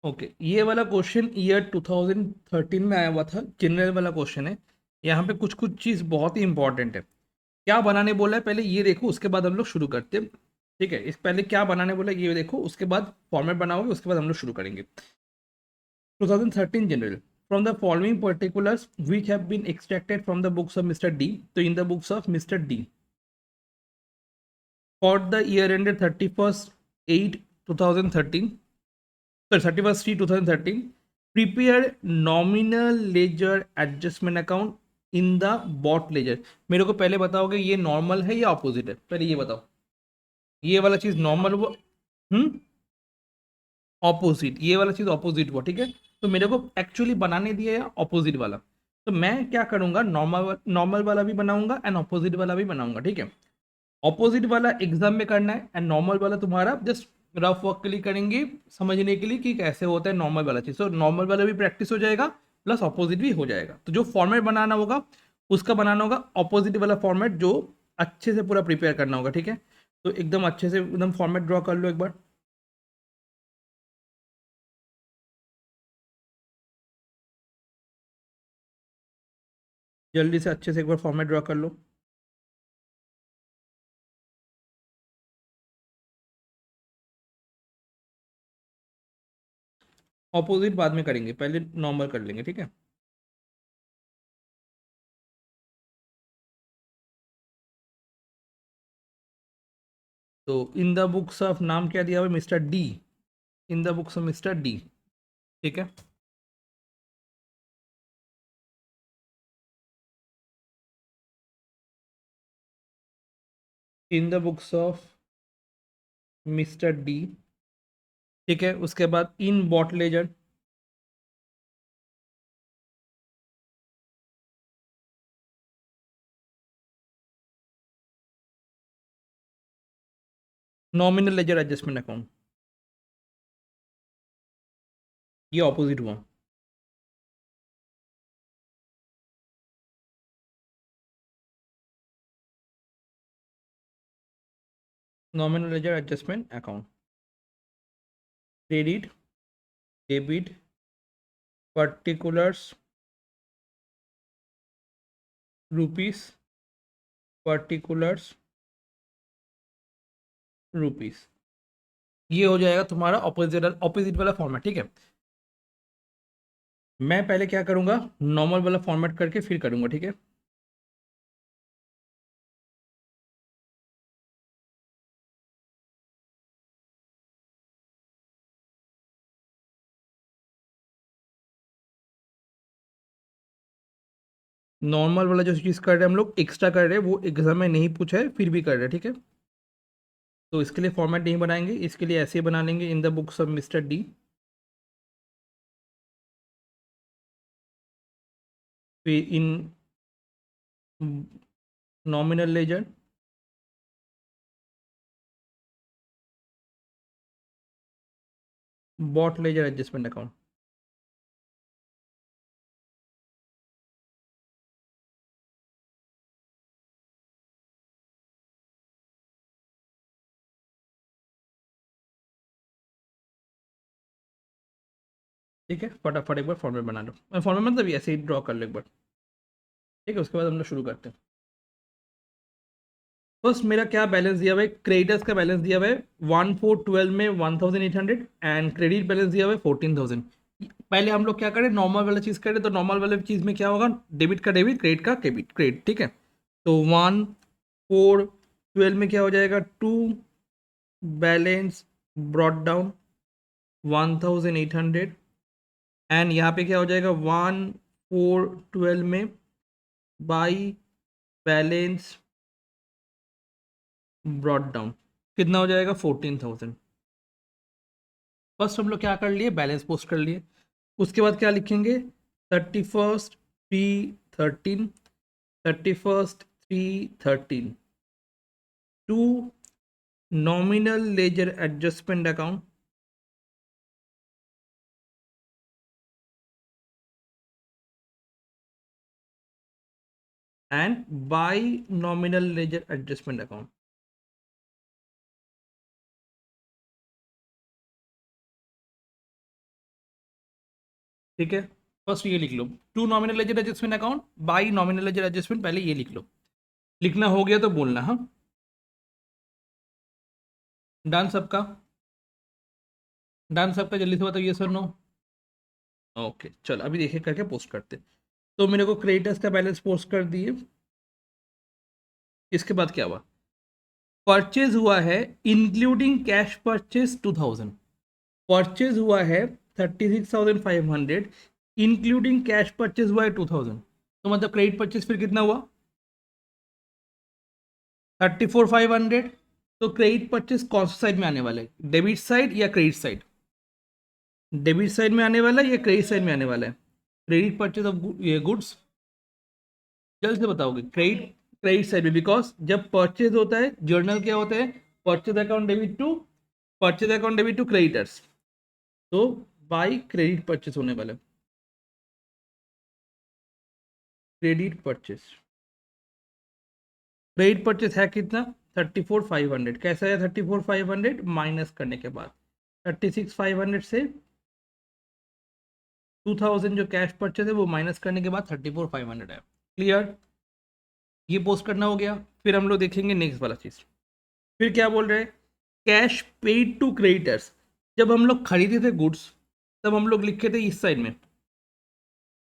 Okay, ये वाला question year 2013 में आया हुआ था, जनरल वाला क्वेश्चन है। यहाँ पे कुछ कुछ चीज़ बहुत ही इंपॉर्टेंट है। क्या बनाने बोला है पहले ये देखो, उसके बाद हम लोग शुरू करते हैं। ठीक है, इस पहले क्या बनाने बोला है ये देखो, उसके बाद फॉर्मेट बनाओगे, उसके बाद हम लोग शुरू करेंगे। 2013 general. From the following particulars which have been extracted from the books of Mr. D. So in the books of Mr. D. For the year ended 31st 8 2013, sorry 31st 3 2013, prepare nominal ledger adjustment account in the bot ledger. मेरे को पहले बताओगे ये normal है या opposite है, पहले ये बताओ। ये वाला चीज नॉर्मल हुआ। हम्म। ऑपोजिट, ये वाला चीज ऑपोजिट हुआ, ठीक है। तो मेरे को एक्चुअली बनाने दिया है ऑपोजिट वाला। तो मैं क्या करूंगा, नॉर्मल नॉर्मल वाला भी बनाऊंगा एंड ऑपोजिट वाला भी बनाऊंगा, ठीक है। ऑपोजिट वाला एग्जाम में करना है एंड नॉर्मल वाला तुम्हारा जस्ट रफ वर्क के लिए करेंगे, समझने के लिए कि कैसे होता है नॉर्मल वाला चीज। तो नॉर्मल वाला भी प्रैक्टिस हो जाएगा, प्लस ऑपोजिट भी हो जाएगा। तो जो फॉर्मेट बनाना होगा उसका बनाना होगा ऑपोजिट वाला फॉर्मेट, जो अच्छे से पूरा प्रिपेयर करना होगा, ठीक है। तो एकदम अच्छे से एकदम फॉर्मेट ड्रॉ कर लो एक बार। जल्दी से अच्छे से एक बार फॉर्मेट ड्रॉ कर लो। ऑपोजिट बाद में करेंगे, पहले नॉर्मल कर लेंगे, ठीक है। तो इन द बुक्स ऑफ, नाम क्या दिया हुआ है, mister D. In the books of mister D, ठीक है। In the books of mister D, ठीक है। उसके बाद in bought ledger, nominal ledger adjustment account, ये ऑपोजिट हुआ। Nominal ledger adjustment account, credit, debit, particulars, rupees, particulars, rupees. ये हो जाएगा तुम्हारा ऑपोजिट ऑपोजिट वाला फॉर्मेट, ठीक है। मैं पहले क्या करूंगा, नॉर्मल वाला फॉर्मेट करके फिर करूंगा, ठीक है। नॉर्मल वाला जो चीज़ कर रहे हैं हम लोग एक्स्ट्रा कर रहे हैं, वो एग्जाम में नहीं पूछा है फिर भी कर रहे हैं, ठीक है। तो इसके लिए फॉर्मेट नहीं बनाएंगे, इसके लिए ऐसे ही बना लेंगे, in the books of mister D, फिर in nominal ledger, bought ledger adjustment account. ठीक है, फटाफट एक बार फॉर्मेट बना लो, फॉर्मेट मतलब ऐसे ही ड्रॉ कर लो एक बार, ठीक है। उसके बाद हम लोग शुरू करते हैं। फर्स्ट मेरा क्या बैलेंस दिया हुआ है, क्रेडिटर्स का बैलेंस दिया हुआ है 1412 में 1800 एंड क्रेडिट बैलेंस दिया हुआ है 14,000। पहले हम लोग क्या करें, नॉर्मल वाला चीज़ करें। तो नॉर्मल वाले चीज़ में क्या होगा, डेबिट का डेबिट, क्रेडिट का क्रेडिट, क्रेडिट, ठीक है। तो 1412 में क्या हो जाएगा, to balance brought down 1800, and यहाँ पे क्या हो जाएगा 1412 में बाई बैलेंस ब्रॉड डाउन, कितना हो जाएगा 14,000। फर्स्ट हम लोग क्या कर लिए, बैलेंस पोस्ट कर लिए। उसके बाद क्या लिखेंगे, 31st 3/13, 31st 3/13 to nominal ledger adjustment account and by nominal ledger adjustment account. ठीक है, फर्स्ट ये लिख लो, to nominal ledger adjustment account by nominal ledger adjustment, पहले ये लिख लो। लिखना हो गया तो बोलना। हाँ, डन सबका? डन सबका? जल्दी से बताओ, ये सर नो। ओके चलो, अभी देखिए करके पोस्ट करते। तो मेरे को क्रेडिटर्स का बैलेंस पोस्ट कर दिए। इसके बाद क्या हुआ? परचेज हुआ है इंक्लूडिंग कैश परचेज 2000, परचेज हुआ है 36,500, इंक्लूडिंग कैश परचेज हुआ है 2000। तो मतलब क्रेडिट परचेज फिर कितना हुआ? 34,500। तो क्रेडिट परचेज कौन सा साइड में आने वाला है, डेबिट साइड या क्रेडिट साइड? डेबिट साइड में आने वाला है या क्रेडिट साइड में आने वाला है? क्रेडिट परचेज ऑफ ये गुड्स, जल्द से बताओगे। क्रेडिट, क्रेडिट साइड में, बिकॉज जब परचेज होता है जर्नल क्या होता है, purchase account debit to, purchase account debit to creditors, तो बाई क्रेडिट परचेज होने वाला है। क्रेडिट परचेज, क्रेडिट परचेज है कितना? 34,500। कैसा है 34,500? माइनस करने के बाद 36,500 से 2000 जो कैश परचेज है वो माइनस करने के बाद 34,500 है। क्लियर? ये पोस्ट करना हो गया। फिर हम लोग देखेंगे नेक्स्ट वाला चीज। फिर क्या बोल रहे हैं? Cash paid to creditors. जब हम लोग खरीदे थे गुड्स तब हम लोग लिखे थे इस साइड में,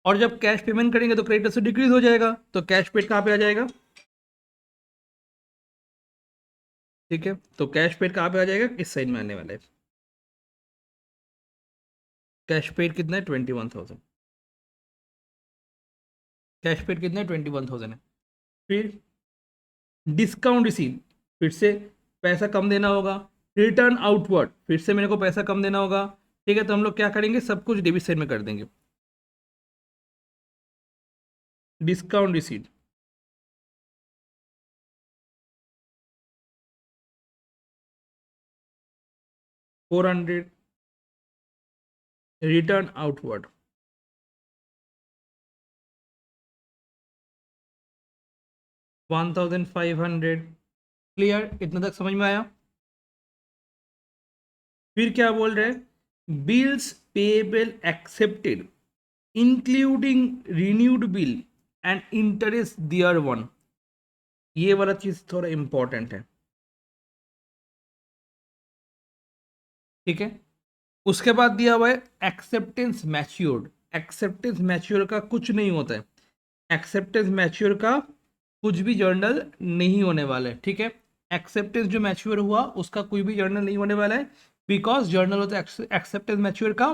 और जब कैश पेमेंट करेंगे तो क्रेडिटर से डिक्रीज हो जाएगा, तो कैश पेड कहाँ पे आ जाएगा? ठीक है, तो कैश पेड कहाँ पे आ जाएगा? इस साइड में आने वाला है। कैश पेड कितना है? 21,000। कैश पेड कितना है? 21,000 है। फिर डिस्काउंट रिसीव, फिर से पैसा कम देना होगा। रिटर्न आउटवर्ड, फिर से मेरे को पैसा कम देना होगा। ठीक है, तो हम लोग क्या करेंगे, सब कुछ डेबिट साइड में कर देंगे। Discount receive 400, return outward 1,500। Clear? इतना तक समझ में आया? फिर क्या बोल रहे हैं? Bills payable accepted including renewed bill and interest thereon. ये वाला चीज थोड़ा इंपॉर्टेंट है। ठीक है, उसके बाद दिया हुआ है एक्सेप्टेंस मैच्योर्ड। एक्सेप्टेंस मैच्योर का कुछ नहीं होता है, एक्सेप्टेंस मैच्योर का कुछ भी जर्नल नहीं होने वाला है। ठीक है, एक्सेप्टेंस जो मैच्योर हुआ उसका कोई भी जर्नल नहीं होने वाला है, बिकॉज जर्नल होता है एक्सेप्टेंस मैच्योर का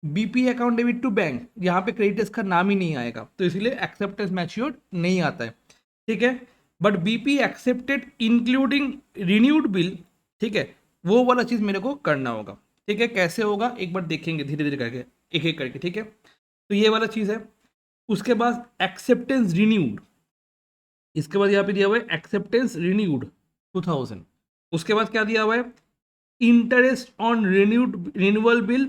BP account debit to bank, यहाँ पे क्रेडिटर्स का नाम ही नहीं आएगा, तो इसलिए एक्सेप्टेंस मैच्योर नहीं आता है। ठीक है, but BP accepted including renewed bill, ठीक है, वो वाला चीज मेरे को करना होगा। ठीक है, कैसे होगा एक बार देखेंगे धीरे धीरे करके, एक एक करके। ठीक है, तो ये वाला चीज है। उसके बाद एक्सेप्टेंस रिन्यूड, इसके बाद यहाँ पे दिया हुआ है एक्सेप्टेंस रिन्यूड 2000। उसके बाद क्या दिया हुआ है? Interest on renewed renewal bill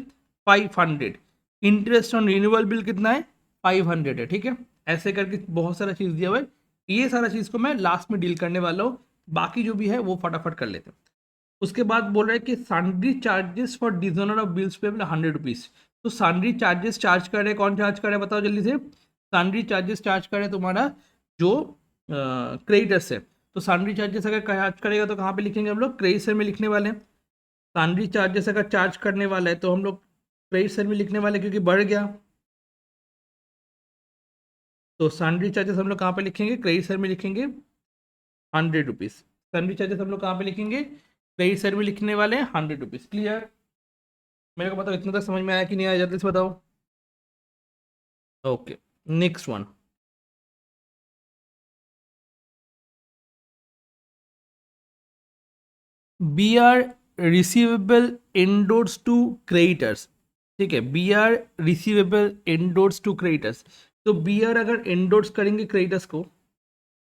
500। Interest on renewal bill कितना है? 500 है। ठीक है, ऐसे करके बहुत सारा चीज दिया हुआ है। ये सारा चीज को मैं लास्ट में डील करने वाला हूँ, बाकी जो भी है वो फटाफट कर लेते हैं। उसके बाद बोल रहा है कि sundry charges for dishonour of bills payable 100 rupees. तो सन्ड्री चार्जेस चार्ज कर रहे, कौन चार्ज कर रहे हैं बताओ जल्दी से। सन्ड्री चार्जेस चार्ज करे तुम्हारा जो क्रेडिटर्स है। तो सन्ड्री चार्जेस अगर चार्ज करेगा तो कहाँ पे लिखेंगे हम लोग? क्रेडिट साइड में लिखने वाले हैं। सन्ड्री चार्जेस अगर चार्ज करने वाला है तो हम लोग क्रेडिट साइड में लिखने वाले हैं, क्योंकि बढ़ गया। तो सन्ड्री चार्जेस हम लोग कहाँ पे लिखेंगे? क्रेडिट साइड में लिखेंगे 100 रुपीज। सन्ड्री चार्जेस हम लोग कहाँ पे लिखेंगे? क्रेडिट साइड में लिखने वाले हैं 100 रुपीज। क्लियर? मेरे को बताओ इतना तक समझ में आया कि नहीं आया, जल्दी से बताओ। Okay, next one. B R receivable endorse to creditors. ठीक है, B R receivable endorse to creditors. तो बी आर अगर एंडोर्स करेंगे क्रेडिटर्स को,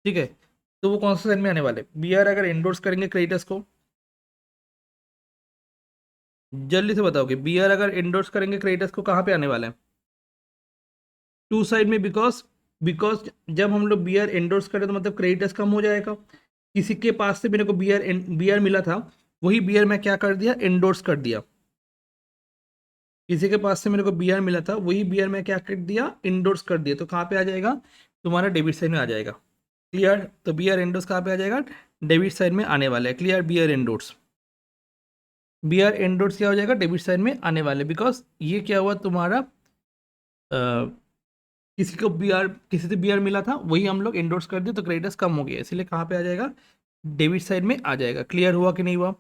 ठीक है, तो वो कौन सा साइड में आने वाले? बी आर अगर एंडोर्स करेंगे क्रेडिटर्स को, जल्दी से बताओगे, बी आर अगर एंडोर्स करेंगे क्रेडिटर्स को कहाँ पे आने वाला है? टू साइड में, बिकॉज बिकॉज जब हम लोग बी आर एंडोर्स करें तो मतलब क्रेडिटर्स कम हो जाएगा। किसी के पास से मेरे को बी आर मिला था, वही बी आर मैं क्या कर दिया? एंडोर्स कर दिया। किसी के पास से मेरे को बीआर मिला था, वही बीआर मैं क्या कर दिया, इंडोर्स कर दिया, तो कहाँ पे आ जाएगा, तुम्हारा डेबिट साइड में आ जाएगा। क्लियर, तो बीआर इंडोर्स कहाँ पे आ जाएगा, डेबिट साइड में आने वाला है। Clear, BR endorse, BR endorse क्या हो जाएगा, डेबिट साइड में आने वाले, बिकॉज ये क्या हुआ तुम्हारा, किसी को बीआर, किसी से बीआर मिला था, वही हम लोग इंडोर्स कर दिए, तो क्रेडिटर्स कम हो गया, इसलिए कहाँ पे आ जाएगा, डेबिट साइड में आ जाएगा। क्लियर हुआ कि नहीं हुआ।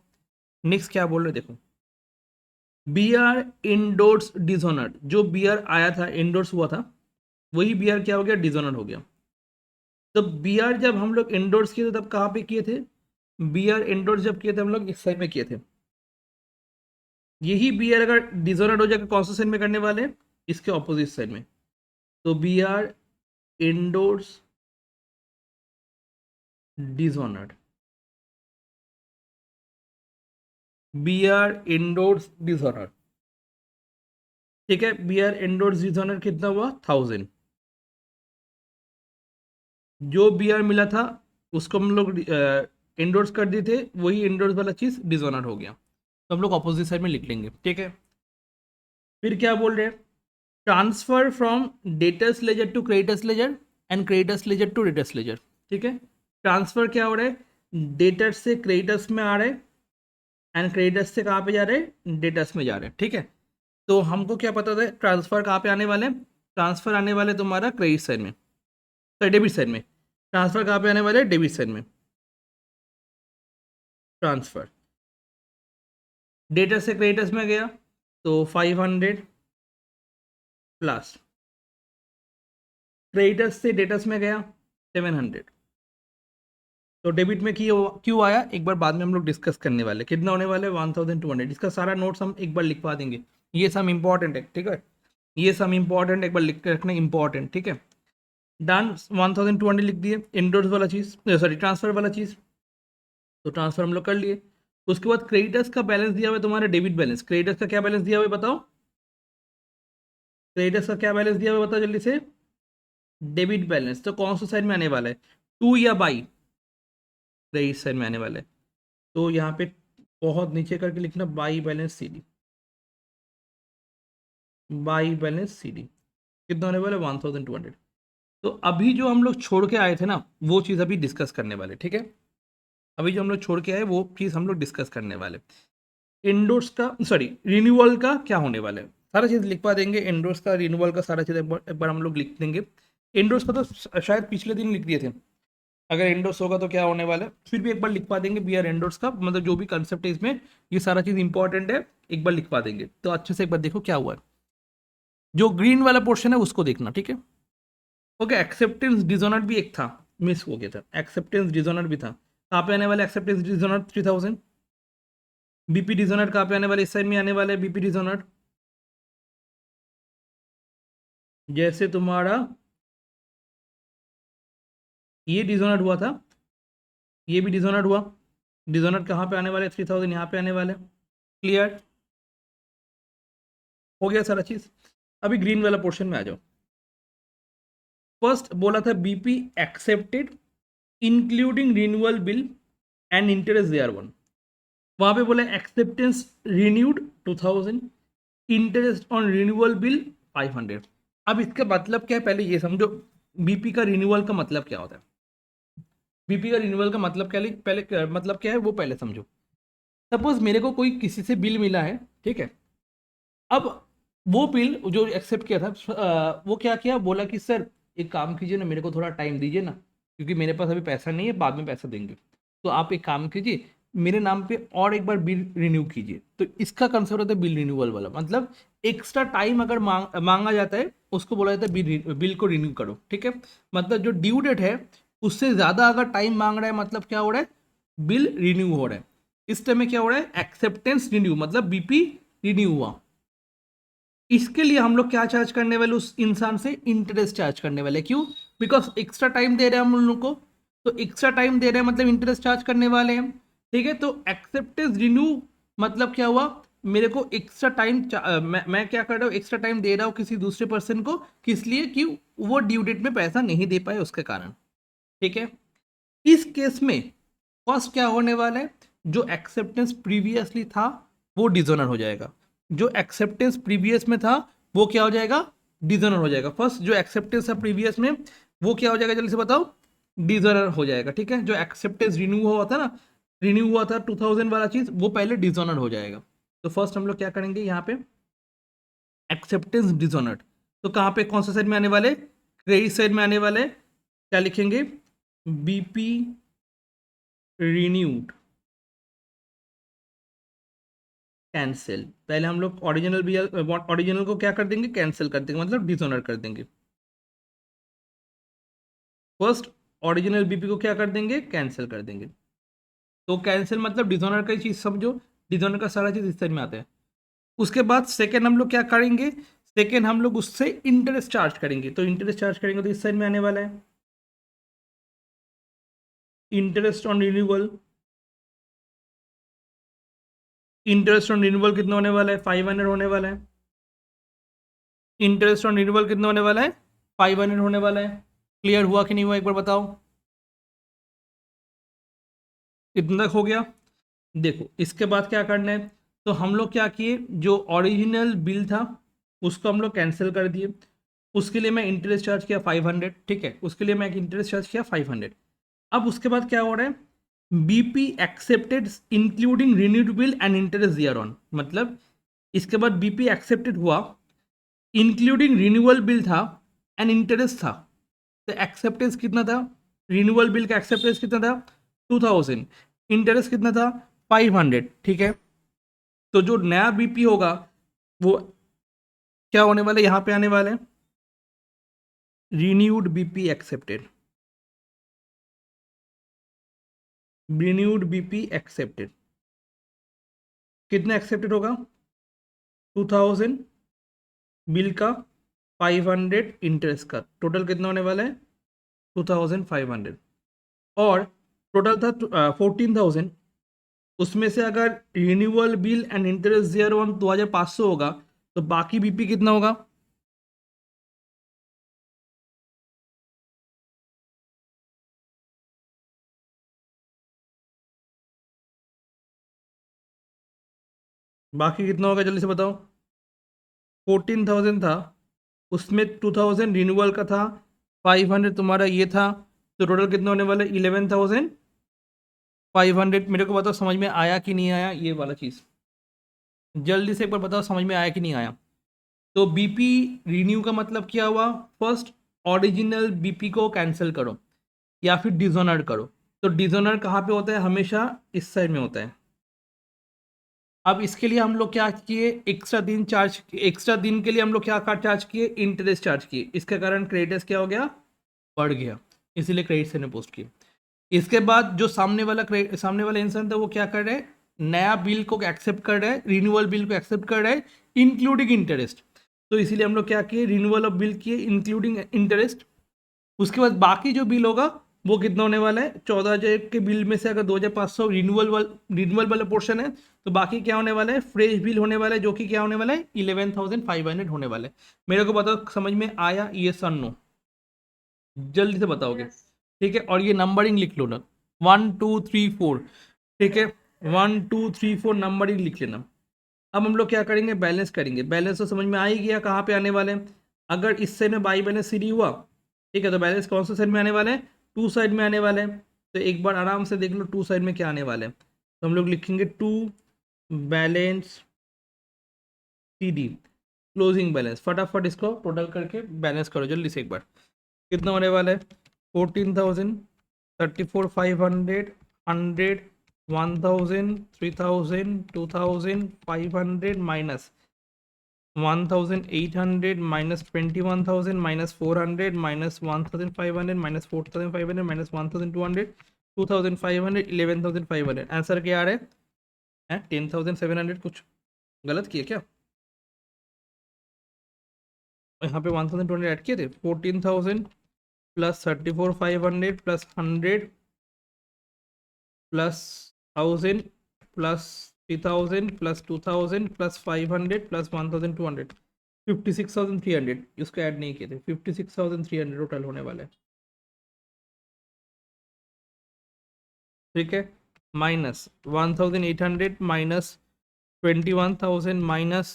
नेक्स्ट क्या बोल रहे देखो, बी आर इंडोर्स डिसऑनर्ड, जो बी आर आया था इंडोर्स हुआ था, वही बी आर क्या हो गया, डिसऑनर्ड हो गया। तो बी आर जब हम लोग इंडोर्स किए थे तब कहाँ पे किए थे, बी आर इंडोर्स जब किए थे हम लोग इस साइड में किए थे। यही बी आर अगर डिसऑनर्ड हो जाएगा कौन सा साइड में करने वाले, इसके ऑपोजिट साइड में। तो B R endorse dishonoured, B R endorse dishonoured, ठीक है। बी आर इंडोर्स डिसऑनर्ड कितना हुआ, 1000। जो बी आर मिला था उसको हम लोग इंडोर्स कर दिए थे, वही इंडोर्स वाला चीज डिसऑनर हो गया, तो हम लोग ऑपोजिट साइड में लिख लेंगे, ठीक है। फिर क्या बोल रहे हैं, transfer from debtors ledger to creditors ledger and creditors ledger to debtors ledger, ठीक है। ट्रांसफर क्या हो रहा है, डेटर्स से क्रेडिटर्स में आ रहे हैं एंड क्रेडिटर्स से कहाँ पे जा रहे हैं, डेटर्स में जा रहे हैं, ठीक है। तो हमको क्या पता था ट्रांसफर कहाँ पे आने वाले हैं, ट्रांसफर आने वाले तुम्हारा क्रेडिट साइड में, डेबिट साइड में। ट्रांसफर कहाँ पे आने वाले हैं, डेबिट साइड में ट्रांसफर। डेटर से क्रेडिटर्स में गया तो 500 प्लस, क्रेडिटर्स से डेटर्स में गया 700। तो डेबिट में क्यों क्यों आया, एक बार बाद में हम लोग डिस्कस करने वाले, कितना होने वाले 1200। इसका सारा नोट्स हम एक बार लिखवा देंगे, ये सब इंपॉर्टेंट है, ठीक है। ये सब इंपॉर्टेंट, एक बार लिख के रखना इंपॉर्टेंट, ठीक है। डन, 1200 लिख दिए, इंडोर्स वाला चीज़, सॉरी ट्रांसफर वाला चीज़, तो ट्रांसफर हम लोग कर लिए। उसके बाद क्रेडिटर्स का बैलेंस दिया हुआ है तुम्हारा, डेबिट बैलेंस। क्रेडिटर्स का क्या बैलेंस दिया हुआ है बताओ, क्रेडिटर्स का क्या बैलेंस दिया हुआ है बताओ जल्दी से, डेबिट बैलेंस। तो कौन सा साइड में आने वाला है, टू या बाई, क्रेडिट साइड में आने वाला है। तो यहाँ पे बहुत नीचे करके लिखना by balance C D, by balance C D कितना होने वाला है 1200। तो अभी जो हम लोग छोड़ के आए थे ना, वो चीज़ अभी डिस्कस करने वाले, ठीक है। अभी जो हम लोग छोड़ के आए वो चीज़ हम लोग डिस्कस करने वाले। इंडोर्स का, सॉरी रिन्यूअल का क्या होने वाला है, सारा चीज़ लिखवा देंगे। इंडोर्स का, रिन्यूअल का सारा चीज़ एक बार हम लोग लिख देंगे। इंडोर्स का तो शायद पिछले दिन लिख दिए थे, अगर इंडोर्स होगा तो क्या होने वाला है, फिर भी एक बार लिखवा देंगे बी आर इंडोर्स का, मतलब जो भी कंसेप्ट है इसमें, ये सारा चीज़ इंपॉर्टेंट है, एक बार लिखवा देंगे। तो अच्छे से एक बार देखो क्या हुआ है, जो ग्रीन वाला पोर्शन है उसको देखना, ठीक है। ओके, एक्सेप्टेंस डिजोनर भी एक था, मिस हो गया था, एक्सेप्टेंस डिजोनर भी था। कहाँ पे आने वाला एक्सेप्टेंस डिजोनर 3000, बीपी डिजोनर कहाँ पे आने वाले, इस साइड में आने वाले बीपी डिजोनर। जैसे तुम्हारा ये डिजोनर हुआ था, ये भी डिजोनर हुआ, डिजोनर कहाँ पे आने वाले, 3000 यहाँ पे आने वाले। क्लियर हो गया सारा चीज। अभी ग्रीन वाला पोर्शन में आ जाओ। फर्स्ट बोला था BP accepted including renewal bill and interest they are one, वहां पे बोला acceptance renewed 2000, interest on renewal bill 500। अब इसका मतलब क्या है पहले ये समझो, बीपी का रिन्यूअल का मतलब क्या होता है, बीपी का रिन्यूअल का मतलब क्या, पहले मतलब क्या है वो पहले समझो। सपोज मेरे को कोई किसी से बिल मिला है, ठीक है। अब वो बिल जो एक्सेप्ट किया था, वो क्या किया, बोला कि सर एक काम कीजिए ना, मेरे को थोड़ा टाइम दीजिए ना, क्योंकि मेरे पास अभी पैसा नहीं है, बाद में पैसा देंगे। तो आप एक काम कीजिए, मेरे नाम पे और एक बार बिल रिन्यू कीजिए। तो इसका कंसेप्ट होता है बिल रिन्यूअल वाला, मतलब एक्स्ट्रा टाइम अगर मांगा जाता है, उसको बोला जाता है बिल को रिन्यू करो, ठीक है। मतलब जो ड्यू डेट है उससे ज़्यादा अगर टाइम मांग रहा है, मतलब क्या हो रहा है, बिल रिन्यू हो रहा है। इस टाइम में क्या हो रहा है, एक्सेप्टेंस रिन्यू, मतलब बीपी रिन्यू हुआ। इसके लिए हम लोग क्या चार्ज करने वाले, उस इंसान से इंटरेस्ट चार्ज करने वाले, क्यों, बिकॉज एक्स्ट्रा टाइम दे रहे हैं हम उन लोग को, तो एक्स्ट्रा टाइम दे रहे हैं मतलब इंटरेस्ट चार्ज करने वाले हैं, ठीक है। तो एक्सेप्टेंस रिन्यू मतलब क्या हुआ, मेरे को एक्स्ट्रा टाइम, मैं क्या कर रहा हूँ, एक्स्ट्रा टाइम दे रहा हूँ किसी दूसरे पर्सन को, किस लिए कि वो ड्यू डेट में पैसा नहीं दे पाए उसके कारण, ठीक है। इस केस में फर्स्ट क्या होने वाला है, जो एक्सेप्टेंस प्रीवियसली था वो डिसऑनर हो जाएगा, जो एक्सेप्टेंस प्रीवियस में था वो क्या हो जाएगा, डिजोनर हो जाएगा। फर्स्ट जो एक्सेप्टेंस था प्रीवियस में वो क्या हो जाएगा, जल्दी से बताओ, डिजोनर हो जाएगा। ठीक है, जो एक्सेप्टेंस रिन्यू हुआ था ना, रिन्यू हुआ था 2000 वाला चीज, वो पहले डिजोनर हो जाएगा। तो फर्स्ट हम लोग क्या करेंगे यहाँ पे, एक्सेप्टेंस डिसऑनर्ड। तो कहाँ पे, कौन सा साइड में आने वाले, क्रेडिट साइड में आने वाले। क्या लिखेंगे, बीपी रिन्यूड कैंसिल। पहले हम लोग ओरिजिनल भी, ओरिजिनल को क्या कर देंगे, कैंसिल कर देंगे, मतलब डिसऑनर कर देंगे। फर्स्ट ओरिजिनल बीपी को क्या कर देंगे, कैंसिल कर देंगे। तो कैंसिल मतलब डिसऑनर का चीज समझो, डिसऑनर का सारा चीज इस साइड में आता है। उसके बाद सेकेंड हम लोग क्या करेंगे, सेकेंड हम लोग उससे इंटरेस्ट चार्ज करेंगे। तो इंटरेस्ट चार्ज करेंगे तो इस साइड में आने वाला है, interest on renewal. Interest on renewal कितना होने वाला है, 500 होने वाला है। इंटरेस्ट ऑन रिन्यूअल कितना होने वाला है, 500 होने वाला है। क्लियर हुआ कि नहीं हुआ, एक बार बताओ, कितना तक हो गया। देखो इसके बाद क्या करना है, तो हम लोग क्या किए, जो ओरिजिनल बिल था उसको हम लोग कैंसिल कर दिए। उसके लिए मैं इंटरेस्ट चार्ज किया 500। ठीक है, उसके लिए मैं एक इंटरेस्ट चार्ज किया 500। अब उसके बाद क्या हो रहा है, BP accepted including renewed bill and interest there on, मतलब इसके बाद बीपी एक्सेप्टेड हुआ, इंक्लूडिंग रिन्यूअल बिल था एंड इंटरेस्ट था। तो एक्सेप्टेंस कितना था, रिन्यूअल बिल का एक्सेप्टेंस कितना था 2000, इंटरेस्ट कितना था 500। ठीक है, तो जो नया बीपी होगा वो क्या होने वाला है, यहाँ पे आने वाले हैं, renewed BP accepted, renewed BP accepted. कितना एक्सेप्टेड होगा, 2000 बिल का, 500 इंटरेस्ट का, टोटल कितना होने वाला है 2500। और टोटल था 14,000, उसमें से अगर renewal bill and interest there on 2500 होगा, तो बाकी बीपी कितना होगा, बाकी कितना होगा, जल्दी से बताओ। 14,000 था, उसमें 2000 रिन्यूअल का था, 500 तुम्हारा ये था, तो टोटल कितना होने वाला है 11,500। मेरे को बताओ समझ में आया कि नहीं आया ये वाला चीज़, जल्दी से एक बार बताओ समझ में आया कि नहीं आया। तो बीपी रिन्यू का मतलब क्या हुआ, फर्स्ट ओरिजिनल बीपी को कैंसिल करो या फिर डिसऑनर करो। तो डिसऑनर कहाँ पे होता है, हमेशा इस साइड में होता है। अब इसके लिए हम लोग क्या किए, एक्स्ट्रा दिन चार्ज, एक्स्ट्रा दिन के लिए हम लोग क्या चार्ज किए, इंटरेस्ट चार्ज किए। इसके कारण क्रेडिटर्स क्या हो गया, बढ़ गया, इसीलिए क्रेडिट से ने पोस्ट किया। इसके बाद जो सामने वाला इंसान था वो क्या कर रहा है, नया बिल को एक्सेप्ट कर रहा है, रिन्यूअल बिल को एक्सेप्ट कर रहा है इंक्लूडिंग इंटरेस्ट। तो इसीलिए हम लोग क्या किए, रिन्यूअल ऑफ बिल किए इंक्लूडिंग इंटरेस्ट। उसके बाद बाकी जो बिल होगा वो कितना होने वाला है, 14,000 के बिल में से अगर 2,500 रिन्यूअल वाला पोर्शन है, तो बाकी क्या होने वाला है, फ्रेश बिल होने वाला है, जो कि क्या होने वाला है 11,500 होने वाला है। मेरे को बताओ समझ में आया, ये सन नो, जल्दी से बताओगे। ठीक है, और ये नंबरिंग लिख लो ना, 1 2 3 4। ठीक है, 1 2 3 4 नंबरिंग लिख लेना। अब हम लोग क्या करेंगे, बैलेंस करेंगे। बैलेंस तो समझ में आ ही गया कहाँ पे आने वाले हैं, अगर इस साइड में बाई बैलेंस सीडी हुआ, ठीक है, तो बैलेंस कौन सा साइड में आने वाले हैं, टू साइड में आने वाले हैं। तो एक बार आराम से देख लो टू साइड में क्या आने वाले हैं। तो हम लोग लिखेंगे to balance CD closing balance. फटाफट इसको टोटल करके बैलेंस करो जल्दी से एक बार, कितना होने वाला है, 14,000, 34,500, 100, 1,000, 3,000, 2,500 minus 1,800 minus 21,000 minus 400 minus 1,500 minus 4,500 minus 1,200, 2,500, 11,500। Answer क्या आ रहा है 10,700। कुछ गलत किए क्या, यहाँ पे 1,200 ऐड किए थे, 14,000 plus 34,500 plus 100 plus 1,000 plus 3,000 plus 2,000 plus 500 plus 1,200, 56,300। इसको ऐड नहीं किए थे, 56,300 टोटल होने वाले। ठीक है, minus 1,800 minus 21,000 minus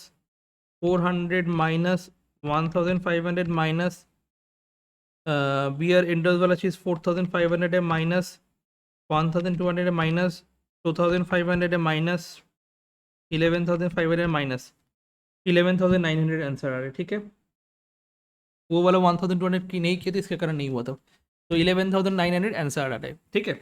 400 minus 1,500 minus BR endorse वाला चीज़ 4,500 है माइनस 1,200 है माइनस 2,500 है माइनस 11,500 माइनस 11,900 आंसर आ रहा है। ठीक है, वो वाला 1,200 की नहीं किया थी, इसके कारण नहीं हुआ था। तो 11,900 आंसर आ रहा है। ठीक है,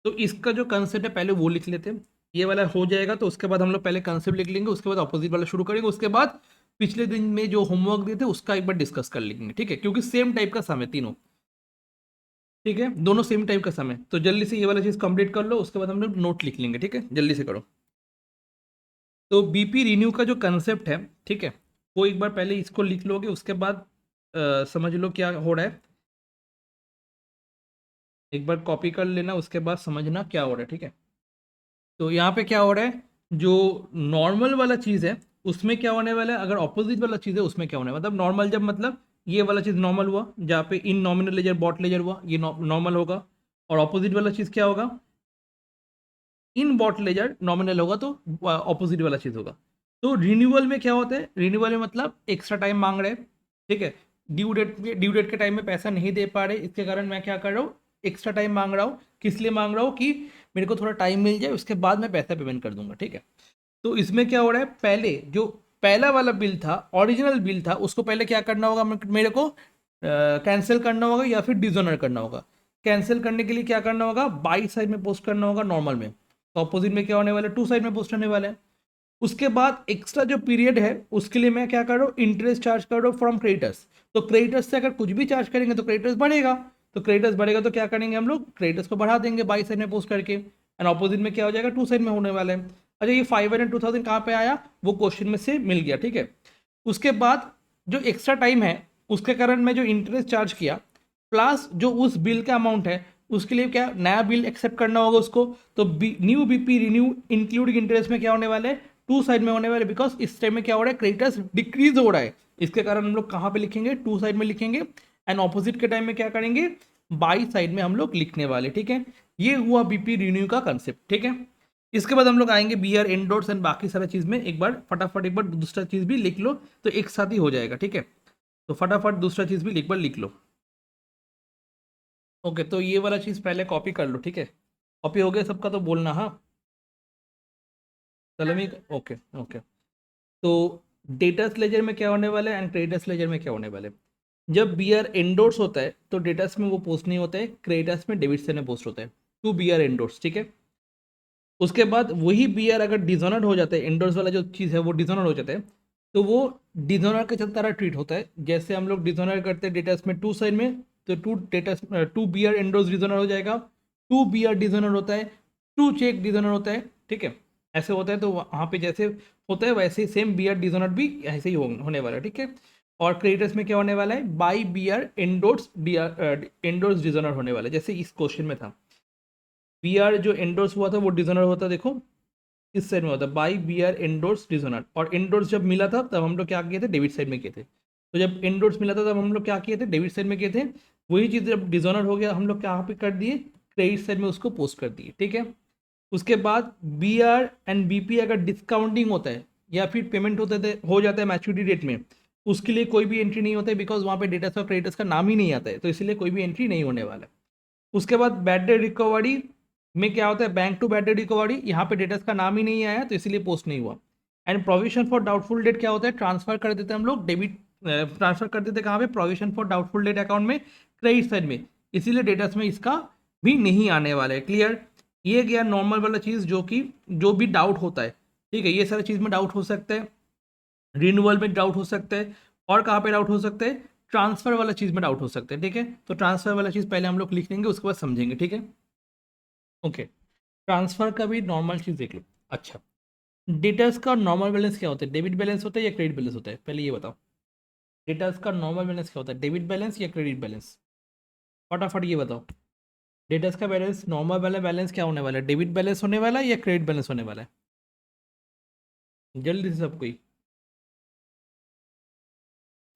तो इसका जो कंसेप्ट है पहले वो लिख लेते हैं। ये वाला हो जाएगा तो उसके बाद हम लोग पहले कंसेप्ट लिख लेंगे, उसके बाद अपोजिट वाला शुरू करेंगे, उसके बाद पिछले दिन में जो होमवर्क दिए थे उसका एक बार डिस्कस कर लेंगे। ठीक है, क्योंकि सेम टाइप का सम है तीनों। ठीक है, दोनों सेम टाइप का सम है, तो जल्दी से ये वाला चीज़ कंप्लीट कर लो, उसके बाद हम लोग नोट लिख लेंगे। ठीक है, जल्दी से करो। तो बीपी रिन्यू का जो कंसेप्ट है, ठीक है, वो एक बार पहले इसको लिख लोगे, उसके बाद समझ लो क्या हो रहा है। एक बार कॉपी कर लेना, उसके बाद समझना क्या हो रहा है। ठीक है, तो यहाँ पे क्या हो रहा है, जो नॉर्मल वाला चीज़ है उसमें क्या होने वाला है, अगर ऑपोजिट वाला चीज़ है उसमें क्या होने वाला है। मतलब नॉर्मल जब मतलब ये वाला चीज़ नॉर्मल हुआ, जहाँ पे in nominal ledger bought ledger हुआ, ये नॉर्मल होगा। और ऑपोजिट वाला चीज़ क्या होगा, इन बॉट लेजर नॉमिनल होगा, तो ऑपोजिट वाला चीज़ होगा। तो रिन्यूअल में क्या होता है, रिन्यूअल में मतलब एक्स्ट्रा टाइम मांग रहे हैं। ठीक है, ड्यू डेट के टाइम में पैसा नहीं दे पा रहे, इसके कारण मैं क्या कर रहा हूँ, एक्स्ट्रा टाइम मांग रहा हूँ। किस लिए मांग रहा हूँ कि मेरे को थोड़ा टाइम मिल जाए, उसके बाद मैं पैसा पेमेंट कर दूंगा। ठीक है, तो इसमें क्या हो रहा है, पहले जो पहला वाला बिल था, ओरिजिनल बिल था, उसको पहले क्या करना होगा, मेरे को कैंसिल करना होगा या फिर डिसऑनर करना होगा। कैंसिल करने के लिए क्या करना होगा, बाई साइड में पोस्ट करना होगा नॉर्मल में। तो अपोजिट में क्या होने वाला है, टू साइड में पोस्ट होने वाला है। उसके बाद एक्स्ट्रा जो पीरियड है उसके लिए मैं क्या कर रहा हूँ, इंटरेस्ट चार्ज कर रहा हूँ फ्रॉम क्रेडिटर्स। तो क्रेडिटर्स से अगर कुछ भी चार्ज करेंगे तो क्रेडिटर्स बढ़ेगा। तो क्रेडिटर्स बढ़ेगा तो क्या करेंगे हम लोग, क्रेडिटर्स को बढ़ा देंगे बाई साइड में पोस्ट करके। एंड ऑपोजिट में क्या हो जाएगा, टू साइड में होने वाला है। अच्छा, ये 500 कहाँ पे आया, वो क्वेश्चन में से मिल गया। ठीक है, उसके बाद जो एक्स्ट्रा टाइम है उसके कारण मैं जो इंटरेस्ट चार्ज किया, प्लस जो उस बिल का अमाउंट है, उसके लिए क्या नया बिल एक्सेप्ट करना होगा उसको। तो new BP renew including interest में क्या होने वाले हैं, टू साइड में होने वाले, बिकॉज इस टाइम में क्या हो रहा है, क्रेडिटर्स डिक्रीज हो रहा है। इसके कारण हम लोग कहाँ पे लिखेंगे, टू साइड में लिखेंगे। एंड ऑपोजिट के टाइम में क्या करेंगे, बाई साइड में हम लोग लिखने वाले। ठीक है, ये हुआ बीपी रिन्यू का कंसेप्ट। ठीक है, इसके बाद हम लोग आएंगे बीआर एंडोर्स एंड बाकी सारा चीज में। एक बार फटाफट एक बार दूसरा चीज भी लिख लो, तो एक साथ ही हो जाएगा। ठीक है, तो फटाफट दूसरा चीज भी एक बार लिख लो। ओके, तो ये वाला चीज पहले कॉपी कर लो। ठीक है, कॉपी हो गया सबका, तो बोलना हाँ। चलो मी, ओके ओके। तो डेटास लेजर में क्या होने वाला है एंड क्रेडिटर्स लेजर में क्या होने वाला है। जब बीआर एंडोर्स होता है तो डेटास में वो पोस्ट नहीं होता है, क्रेडिटर्स में डेबिट साइड में पोस्ट होता है, टू बीआर एंडोर्स। ठीक है, उसके बाद वही बीआर अगर डिजोनर हो जाता है, एंडोर्स वाला जो चीज़ है वो डिजोनर हो जाता है, तो वो डिजोनर के तरह ट्रीट होता है। जैसे हम लोग डिजोनर करते हैं डेटास में टू साइड में, तो टू बीआर एंडोर्स डिजोनर हो जाएगा, टू बीआर डिजोनर होता है, टू चेक डिजोनर होता है। ठीक है, ऐसे होता है। तो वहाँ पे जैसे होता है वैसे ही सेम बीआर डिजोनर भी ऐसे ही होने वाला है। ठीक है, और क्रेडिटर्स में क्या होने वाला है, by BR endorse endorse dishonour होने वाला है, जैसे इस क्वेश्चन में था। बीआर जो एंडोर्स हुआ था वो डिजोनर होता, देखो इस साइड में होता है, बाई बीआर एंडोर्स डिजोनर। और एंडोर्स जब मिला था तब हम लोग क्या किए थे, डेबिट साइड में किए थे। तो जब एंडोर्स मिला था तब हम लोग क्या किए थे, डेबिट साइड में किए थे। वही चीज़ जब डिजोनर हो गया हम लोग क्या पे कर दिए, क्रेडिट साइड में उसको पोस्ट कर दिए। ठीक है, उसके बाद B R and B P अगर डिस्काउंटिंग होता है या फिर पेमेंट होते थे हो जाता है मैच्योरिटी डेट में, उसके लिए कोई भी एंट्री नहीं होता है, बिकॉज वहाँ पे डेटा और क्रेडिटर्स का नाम ही नहीं आता है, तो इसलिए कोई भी एंट्री नहीं होने वाला है। उसके बाद बैड डेट रिकवरी में क्या होता है, bank to bad debt recovery, यहाँ पे डेटर्स का नाम ही नहीं आया तो इसीलिए पोस्ट नहीं हुआ। And provision for doubtful debt क्या होता है, ट्रांसफर कर देते हैं हम लोग डेबिट, ट्रांसफर कर देते हैं कहाँ पे, provision for doubtful debt account में, क्रेडिट साइड में, इसीलिए डेटर्स में इसका भी नहीं आने वाला है। क्लियर, ये गया नॉर्मल वाला चीज़, जो कि जो भी डाउट होता है। ठीक है, ये सारी चीज़ में डाउट हो सकता है, रिन्यूअल में डाउट हो सकता है, और कहाँ पे डाउट हो सकता है, ट्रांसफर वाला चीज़ में डाउट हो सकता है। ठीक है, तो ट्रांसफर वाला चीज़ पहले हम लोग लिख लेंगे, उसके बाद समझेंगे। ठीक है, ओके। ट्रांसफर का भी नॉर्मल चीज़ देख लो। अच्छा, डेटर्स का नॉर्मल बैलेंस क्या होता है, डेबिट बैलेंस होता है या क्रेडिट बैलेंस होता है, पहले ये बताओ। डेटर्स का नॉर्मल बैलेंस क्या होता है, डेबिट बैलेंस या क्रेडिट बैलेंस, फटाफट ये बताओ। डेटर्स का बैलेंस नॉर्मल वाला बैलेंस क्या होने वाला है, डेबिट बैलेंस होने वाला है या क्रेडिट बैलेंस होने वाला है, जल्दी से सब कोई।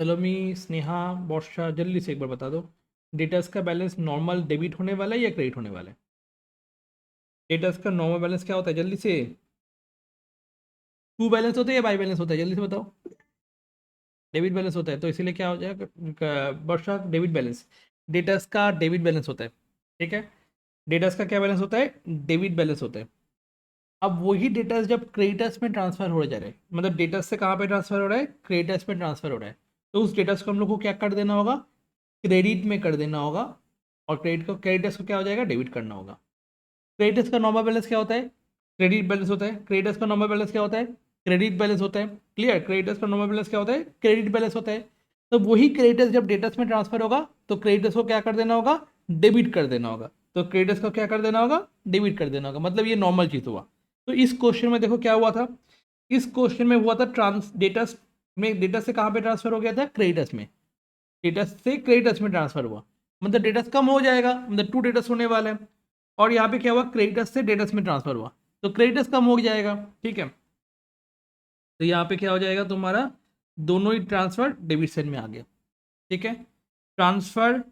सलोमी, स्नेहा, वर्षा, जल्दी से एक बार बता दो। डेटर्स का बैलेंस नॉर्मल डेबिट होने वाला है या क्रेडिट होने वाला है, डेटर्स का नॉर्मल बैलेंस क्या होता है, जल्दी से। ट्रू बैलेंस होता है या बाई बैलेंस होता है, जल्दी से बताओ। डेबिट बैलेंस होता है, तो इसीलिए क्या हो जाएगा वर्षा, डेबिट बैलेंस। डेटर्स का डेबिट बैलेंस होता है, ठीक है। डेटर्स का क्या बैलेंस होता है, डेबिट बैलेंस होता है। अब वही डेटर्स जब क्रेडिटर्स में ट्रांसफर हो जा रहे हैं, मतलब डेटर्स से कहाँ पे ट्रांसफर हो रहा है, क्रेडिटर्स में ट्रांसफर हो रहा है, तो उस डेटर्स को हम लोग को क्या कर देना होगा, क्रेडिट में कर देना होगा। और क्रेडिटर्स को क्या हो जाएगा, डेबिट करना होगा। क्रेडिटर्स का नॉर्मल बैलेंस क्या होता है, क्रेडिट बैलेंस होता है। क्रेडिटर्स का नॉर्मल बैलेंस क्या होता है, क्रेडिट बैलेंस होता है। क्लियर, क्रेडिटर्स का नॉर्मल बैलेंस क्या होता है, क्रेडिट बैलेंस होता है। तो वही क्रेडिटर्स जब डेटर्स में ट्रांसफर होगा तो क्रेडिटर्स को क्या कर देना होगा, डेबिट कर देना होगा। तो क्रेडिटर्स को क्या कर देना होगा, डेबिट कर देना होगा। मतलब ये नॉर्मल चीज़ हुआ। तो इस क्वेश्चन में देखो क्या हुआ था, इस क्वेश्चन में हुआ था ट्रांस डेटर्स में, डेटर्स से कहाँ पे ट्रांसफर हो गया था, क्रेडिटर्स में। डेटर्स से क्रेडिटर्स में ट्रांसफर हुआ, मतलब डेटर्स कम हो जाएगा, मतलब टू डेटर्स होने वाला है। और यहाँ पे क्या हुआ, क्रेडिटर्स से डेटर्स में ट्रांसफर हुआ, तो क्रेडिटर्स कम हो जाएगा, ठीक है। तो यहाँ पे क्या हो जाएगा तुम्हारा, दोनों ही ट्रांसफर डेबिट साइड में आ गया, ठीक है। ट्रांसफर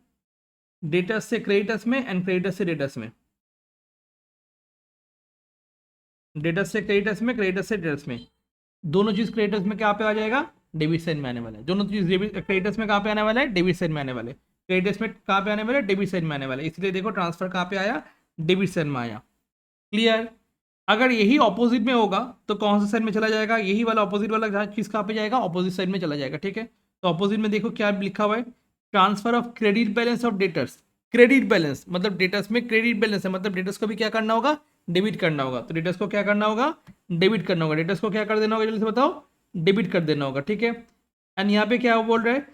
डेटर्स से क्रेडिटर्स में एंड क्रेडिटर्स से डेटर्स में, डेटर्स से क्रेडिटर्स में, क्रेडिटर्स से डेटर्स में। दोनों चीज क्रेडिटर्स में क्या पे आ जाएगा, डेबिट साइड में आने वाला है। दोनों चीज क्रेडिटर्स में कहाँ पे आने वाला है, डेबिट साइड में आने वाले। क्रेडिटर्स में कहाँ पे आने वाले, डेबिट साइड में आने वाले। इसलिए देखो ट्रांसफर कहाँ पे आया, डेबिट साइड में आया। क्लियर। अगर यही ऑपोजिट में होगा तो कौन सा साइड में चला जाएगा, यही वाला ऑपोजिट वाला चीज कहाँ पे जाएगा, ऑपोजिट साइड में चला जाएगा, ठीक है। तो ऑपोजिट में देखो क्या लिखा हुआ है, transfer of credit balance of debtors. Credit balance मतलब डेटर्स में क्रेडिट बैलेंस है, मतलब डेटर्स को भी क्या करना होगा, डेबिट करना होगा। तो डेटर्स को क्या करना होगा, डेबिट करना होगा। डेटर्स को क्या कर देना होगा, जल्दी से बताओ, डेबिट कर देना होगा, ठीक है। एंड यहाँ पे क्या बोल रहा है,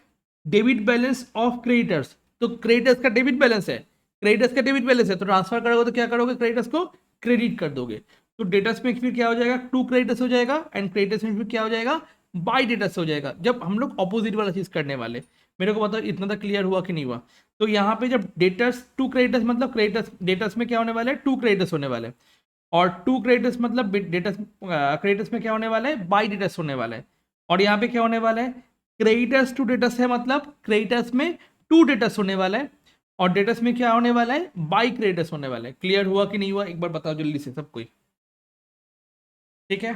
डेबिट बैलेंस ऑफ क्रेडिटर्स। तो क्रेडिटर्स का डेबिट बैलेंस है, क्रेडिटर्स का डेबिट बैलेंस है, तो ट्रांसफर करोगे तो क्या करोगे, क्रेडिटर्स को क्रेडिट कर दोगे। तो डेटर्स में फिर क्या हो जाएगा, टू क्रेडिटर्स हो जाएगा, एंड क्रेडिटर्स में फिर क्या हो जाएगा, बाई डेटर्स हो जाएगा, जब हम लोग ऑपोजिट वाला चीज करने वाले। मेरे को बताओ इतना तक क्लियर हुआ कि नहीं हुआ। तो यहाँ पे जब डेटर्स टू क्रेडिटर्स, मतलब क्रेडिटर्स डेटर्स में क्या होने वाला है, टू क्रेडिटर्स होने वाले हैं। और टू क्रेडिटर्स मतलब डेटर्स, क्रेडिटर्स में क्या होने वाला है, बाई डेटर्स होने वाला है। और यहाँ पे क्या होने वाला है, क्रेडिटर्स टू डेटर्स है, मतलब क्रेडिटर्स में टू डेटर्स होने वाला है। और डेटर्स में क्या होने वाला है, बाई क्रेडिटर्स होने वाला है। क्लियर हुआ कि नहीं हुआ, एक बार बताओ जल्दी से सब कोई, ठीक है।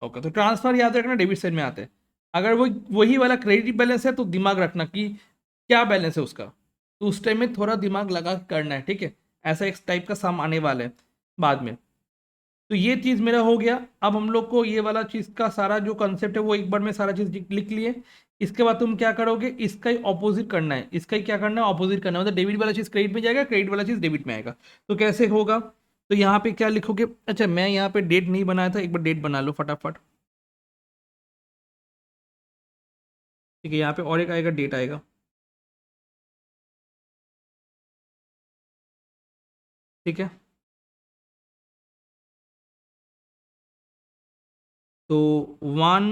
ओके, तो ट्रांसफर याद रखना डेबिट साइड में आते हैं। अगर वो वही वाला क्रेडिट बैलेंस है तो दिमाग रखना कि क्या बैलेंस है उसका, तो उस टाइम में थोड़ा दिमाग लगा के करना है, ठीक है। ऐसा एक टाइप का सम आने वाला है बाद में। तो ये चीज़ मेरा हो गया। अब हम लोग को ये वाला चीज़ का सारा जो कंसेप्ट है वो एक बार में सारा चीज़ लिख लिए। इसके बाद तुम क्या करोगे, इसका ही ऑपोजिट करना है, इसका ही क्या करना है, ऑपोजिट करना है। मतलब डेबिट वाला चीज़ क्रेडिट में जाएगा, क्रेडिट वाला चीज़ डेबिट में आएगा। तो कैसे होगा, तो यहाँ पे क्या लिखोगे, अच्छा मैं यहाँ पे डेट नहीं बनाया था, एक बार डेट बना लो फटाफट, ठीक है। यहाँ पे और एक आएगा, डेट आएगा, ठीक है। तो 1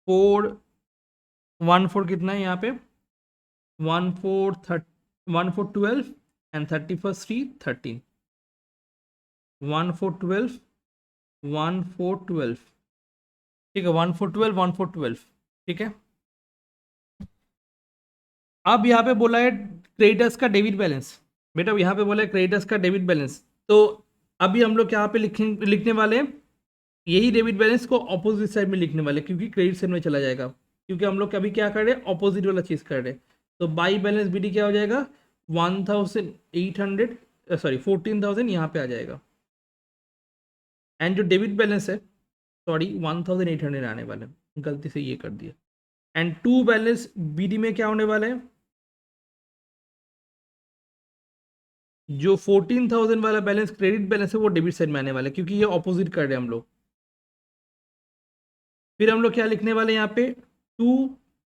4 कितना है यहाँ पे, 1 4 12 एंड 31 3 13, 1 4 12, 1 4 12, ठीक है, 1 4 12, 1 4 12, ठीक है। अब यहाँ पे बोला है क्रेडिटर्स का डेबिट बैलेंस, बेटा यहाँ पे बोला है क्रेडिटर्स का डेबिट बैलेंस। तो अभी हम लोग यहाँ पे लिखने वाले हैं यही डेबिट बैलेंस को ऑपोजिट साइड में लिखने वाले, क्योंकि क्रेडिट साइड में चला जाएगा, क्योंकि हम लोग अभी क्या कर रहे हैं, ऑपोजिट वाला चीज़ कर रहे हैं। तो बाई बैलेंस बीडी क्या हो जाएगा, 1800, सॉरी 14,000 यहाँ पे आ जाएगा। एंड जो डेबिट बैलेंस है, सॉरी 1800 आने वाला है, गलती से ये कर दिया। एंड टू बैलेंस बीडी में क्या होने वाला है, जो 14,000 वाला बैलेंस क्रेडिट बैलेंस है वो डेबिट साइड में आने वाला है, क्योंकि ये ऑपोजिट कर रहे हैं हम लोग। फिर हम लोग क्या लिखने वाले हैं यहाँ पे, to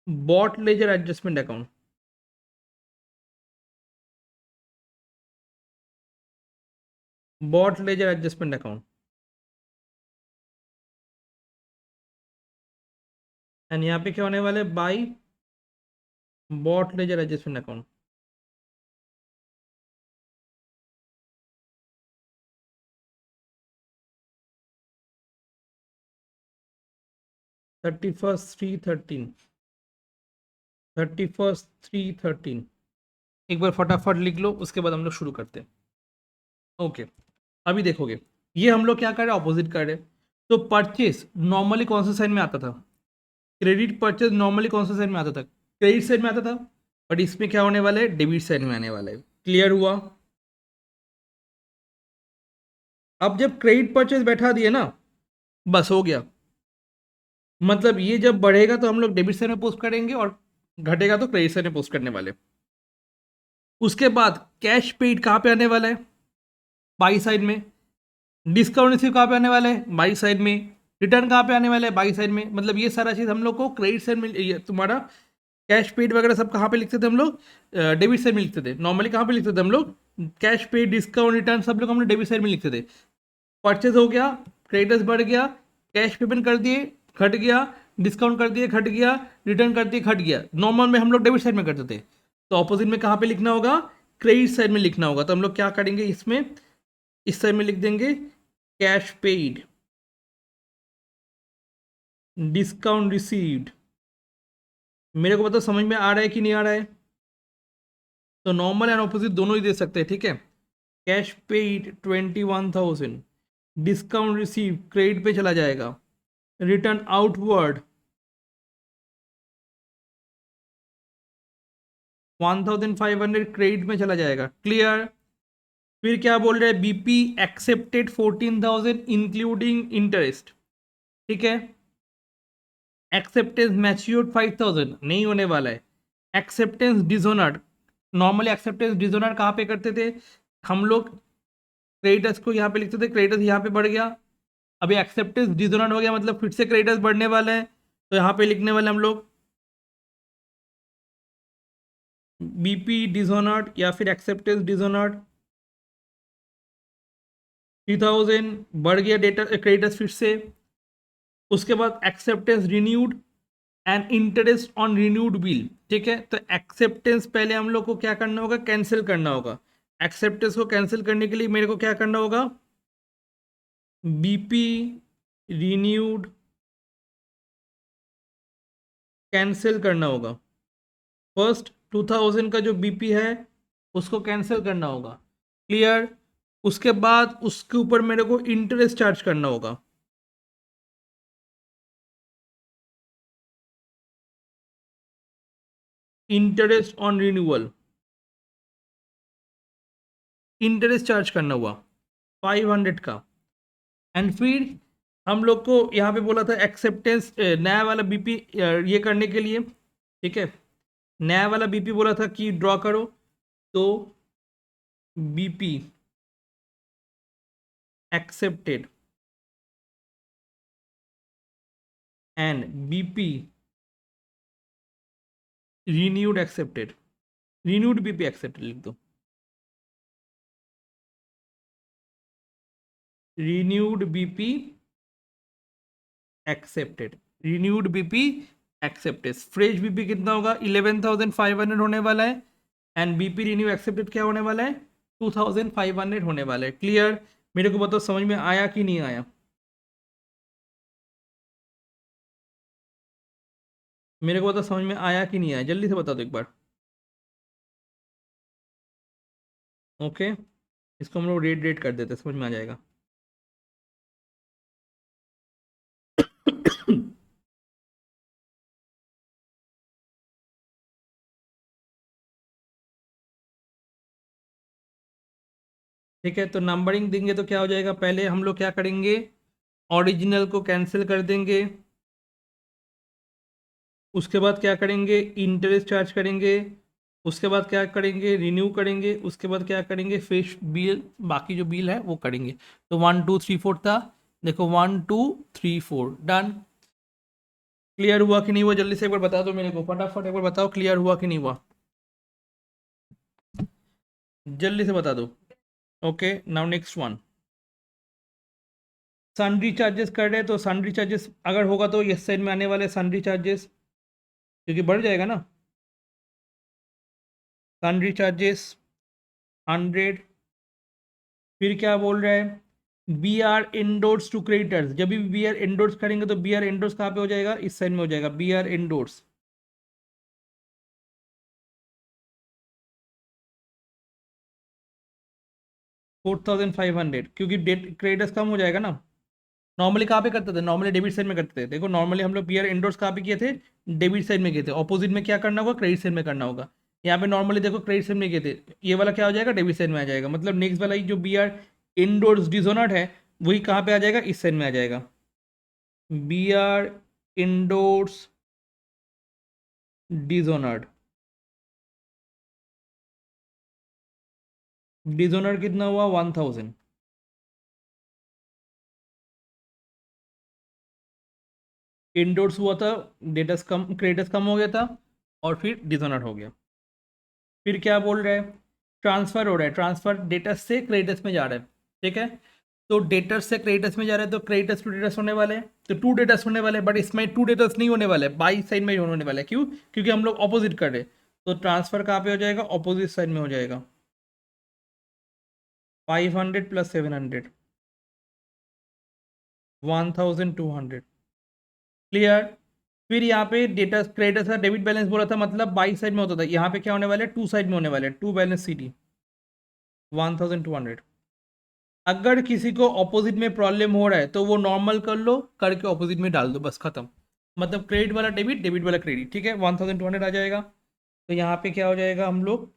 bought ledger adjustment account, bought ledger adjustment account. And यहाँ पे क्या होने वाला है, by bought ledger adjustment account. Thirty first three thirteen, 31 3 13, एक बार फटाफट लिख लो, उसके बाद हम लोग शुरू करते हैं। ओके, अभी देखोगे ये हम लोग क्या कर रहे हैं, ऑपोजिट कर रहे हैं। तो परचेस नॉर्मली कौन से साइन में आता था? क्रेडिट परचेज नॉर्मली कौन से साइन में आता था? क्रेडिट साइन में आता था। बट इसमें क्या होने वाला है? डेबिट साइन में आने वाला है। क्लियर हुआ? अब जब क्रेडिट परचेज बैठा दिए ना, बस हो गया। मतलब ये जब बढ़ेगा तो हम लोग डेबिट साइड में पोस्ट करेंगे और घटेगा तो क्रेडिट साइड में पोस्ट करने वाले। उसके बाद कैश पेड कहाँ पे आने वाला है? बाई साइड में। डिस्काउंट रिसीव कहाँ पे आने वाला है? बाई साइड में। रिटर्न कहाँ पे आने वाला है? बाई साइड में। मतलब ये सारा चीज़ हम लोग को क्रेडिट साइड में, ये तुम्हारा कैश पेड वगैरह सब कहाँ पे लिखते थे हम लोग? डेबिट साइड में लिखते थे। नॉर्मली कहाँ पे लिखते थे हम लोग? कैश पेड, डिस्काउंट, रिटर्न सब लोग हम लोग डेबिट साइड में लिखते थे। परचेज हो गया, क्रेडिटर्स बढ़ गया, कैश पेमेंट कर दिए, घट गया, डिस्काउंट कर दिए, घट गया, रिटर्न कर दिए, घट गया। नॉर्मल में हम लोग डेबिट साइड में करते थे। तो ऑपोजिट में कहाँ पे लिखना होगा? क्रेडिट साइड में लिखना होगा। तो हम लोग क्या करेंगे इसमें? इस साइड में लिख देंगे कैश पेड, डिस्काउंट रिसीव्ड। मेरे को बताओ समझ में आ रहा है कि नहीं आ रहा है? तो नॉर्मल एंड ऑपोजिट दोनों ही दे सकते हैं, ठीक है। Cash paid 21,000, discount receive credit पे चला जाएगा, रिटर्न आउटवर्ड 1,500 क्रेडिट में चला जाएगा। क्लियर? फिर क्या बोल रहे हैं? बीपी एक्सेप्टेड 14,000 इंक्लूडिंग इंटरेस्ट, ठीक है। एक्सेप्टेंस मैच्योर्ड 5,000 नहीं होने वाला है। एक्सेप्टेंस डिसोनर्ड, नॉर्मली एक्सेप्टेंस डिसोनर्ड कहाँ पे करते थे हम लोग? क्रेडिटर्स को यहाँ पे लिखते थे, क्रेडिटर्स यहाँ पे बढ़ गया। अभी एक्सेप्टेंस डिसोनर्ड हो गया, मतलब फिर से क्रेडिटर्स बढ़ने वाले हैं। तो यहाँ पे लिखने वाले हम लोग बीपी डिसोनर्ड या फिर एक्सेप्टेंस डिसोनर्ड 3,000 बढ़ गया डेटा क्रेडिटर्स फिर से। उसके बाद acceptance renewed and interest on renewed bill, ठीक है। तो एक्सेप्टेंस पहले हम लोग को क्या करना होगा? कैंसिल करना होगा। एक्सेप्टेंस को कैंसिल करने के लिए मेरे को क्या करना होगा? बीपी रिन्यूड कैंसिल करना होगा। फर्स्ट 2,000 का जो बीपी है उसको कैंसिल करना होगा। क्लियर? उसके बाद उसके ऊपर मेरे को इंटरेस्ट चार्ज करना होगा। Interest on renewal, interest charge करना हुआ 500 का। एंड फिर हम लोग को यहाँ पे बोला था एक्सेप्टेंस नया वाला बीपी ये करने के लिए, ठीक है। नया वाला बीपी बोला था कि ड्रॉ करो। तो BP accepted and BP renewed accepted, renewed BP accepted लिख दो। Renewed BP accepted, renewed BP accepted. Fresh BP कितना होगा? 11,500 होने वाला है। एंड बीपी रिन्यू एक्सेप्टेड क्या होने वाला है? 2,500 होने वाला है। क्लियर? मेरे को बताओ समझ में आया कि नहीं आया? मेरे को बताओ समझ में आया कि नहीं आया? जल्दी से बता दो एक बार। ओके, इसको हम लोग रेट रेट कर देते हैं, समझ में आ जाएगा। ठीक है, तो नंबरिंग देंगे तो क्या हो जाएगा? पहले हम लोग क्या करेंगे? ओरिजिनल को कैंसिल कर देंगे। उसके बाद क्या करेंगे? इंटरेस्ट चार्ज करेंगे। उसके बाद क्या करेंगे? रिन्यू करेंगे। उसके बाद क्या करेंगे? फिर बिल, बाकी जो बिल है वो करेंगे। तो 1 2 3 4 था, देखो 1 2 3 4 डन। क्लियर हुआ कि नहीं हुआ? जल्दी से एक बार बता दो मेरे को, फटाफट एक बार बताओ क्लियर हुआ कि नहीं हुआ? जल्दी से बता दो। Okay, now next one. Sundry charges कर रहे हैं, तो सन्ड्री चार्जेस अगर होगा तो इस साइड में आने वाले सन्ड्री चार्जेस, क्योंकि बढ़ जाएगा ना। Sundry charges 100। फिर क्या बोल रहा है? B R endorse to creditors. जब भी बी आर एंडोर्स करेंगे तो बी आर एंडोर्स कहाँ पे हो जाएगा? इस साइड में हो जाएगा बी आर एंडोर्स। 4,500, क्योंकि डेट क्रेडिटर्स कम हो जाएगा ना। नॉर्मली कहाँ पे करते थे, नॉर्मली डेबिट साइड में करते थे। देखो नॉर्मली हम लोग पीआर इंडोर्स कहाँ पे किए थे, डेबिट साइड में किए थे। ऑपोजिट में क्या करना होगा, क्रेडिट साइड में करना होगा। यहाँ पे नॉर्मली देखो क्रेडिट साइड में किए थे, ये वाला क्या हो जाएगा, डेबिट साइड में आ जाएगा। मतलब नेक्स्ट वाला जो बी आर इंडोर्स डिजोनर्ड है वही कहाँ पे आ जाएगा, इस साइड में आ जाएगा। बी आर इंडोर्स डिजोनर्ड, डिजोनर्ड कितना हुआ, 1000। इंडोर्स हुआ था, डेटस कम, क्रेडिटस कम हो गया था, और फिर डिजोनर्ड हो गया। फिर क्या बोल रहे हैं, ट्रांसफर हो रहा है, ट्रांसफर डेटस से क्रेडिटस में जा रहा है। ठीक है, तो डेटर्स से क्रेडिटर्स में जा रहा है, तो क्रेडिटर्स टू डेटर्स होने वाले हैं, तो टू डेटर्स होने वाले हैं। बट इसमें टू डेटर्स नहीं होने वाले, बाई साइड में ही होने वाले हैं। क्यों, क्योंकि हम लोग ऑपोजिट कर रहे हैं। तो ट्रांसफर कहाँ पे हो जाएगा, ऑपोजिट साइड में हो जाएगा। 500 प्लस 700, 1200। क्लियर। फिर यहाँ पे डेटा क्रेडिटर्स का डेबिट बैलेंस बोला था, मतलब बाई साइड में होता था। यहाँ पे क्या होने वाले, टू साइड में होने वाले, टू बैलेंस सी डी, 1200। अगर किसी को ऑपोजिट में प्रॉब्लम हो रहा है तो वो नॉर्मल कर लो, करके ऑपोजिट में डाल दो, बस खत्म। मतलब क्रेडिट वाला डेबिट, डेबिट वाला क्रेडिट। ठीक है, 1200 आ जाएगा। तो यहाँ पे क्या हो जाएगा, हम लोग